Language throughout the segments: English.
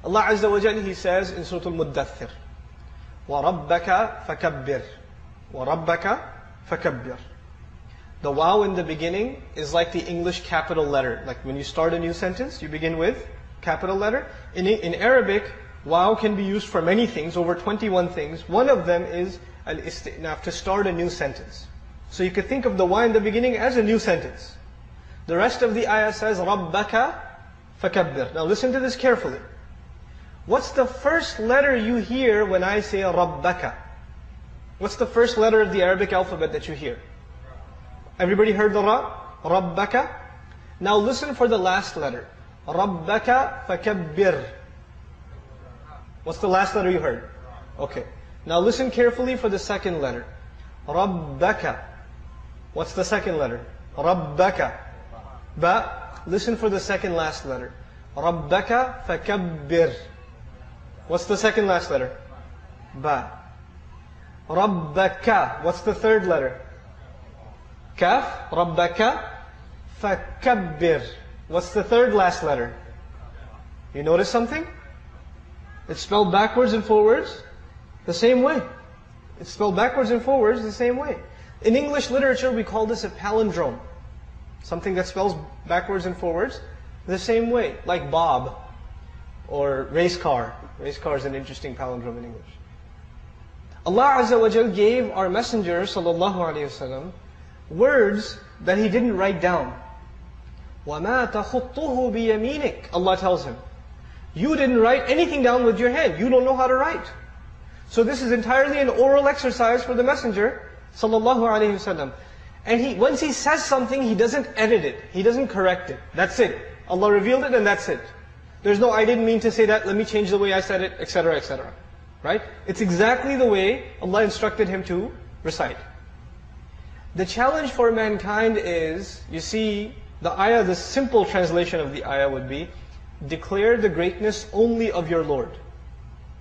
Allah Azza wa Jalla, He says in Surah Al-Muddathir, وَرَبَّكَ فَكَبِّرْ وَرَبَّكَ فَكَبِّرْ. The waw in the beginning is like the English capital letter. Like when you start a new sentence, you begin with capital letter. In Arabic, waw can be used for many things, over 21 things. One of them is al-istinaf, to start a new sentence. So you could think of the waw in the beginning as a new sentence. The rest of the ayah says, رَبَّكَ فَكَبِّرْ. Now listen to this carefully. What's the first letter you hear when I say رَبَّكَ? What's the first letter of the Arabic alphabet that you hear? Everybody heard the ra? رَبَّكَ. Now listen for the last letter. رَبَّكَ فَكَبِّرْ. What's the last letter you heard? Okay. Now listen carefully for the second letter. رَبَّكَ. What's the second letter? رَبَّكَ. Ba. Listen for the second last letter. رَبَّكَ فَكَبِّرْ. What's the second last letter? Ba. رَبَّكَ. What's the third letter? Kaf. رَبَّكَ فَكَبِّرْ. What's the third last letter? You notice something? It's spelled backwards and forwards the same way. It's spelled backwards and forwards the same way. In English literature, we call this a palindrome. Something that spells backwards and forwards the same way. Like Bob or race car. Race car is an interesting palindrome in English. Allah Azza wa Jal gave our Messenger sallallahu alaihi wasallam words that He didn't write down. وَمَا تَخُطُّهُ بِيَمِينِكَ. Allah tells him, you didn't write anything down with your hand. You don't know how to write. So this is entirely an oral exercise for the Messenger sallallahu alaihi wasallam. And once he says something, he doesn't edit it. He doesn't correct it. That's it. Allah revealed it and that's it. There's no, I didn't mean to say that, let me change the way I said it, etc., etc. Right? It's exactly the way Allah instructed him to recite. The challenge for mankind is, you see, the ayah, the simple translation of the ayah would be, declare the greatness only of your Lord.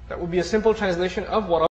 That would be a simple translation of what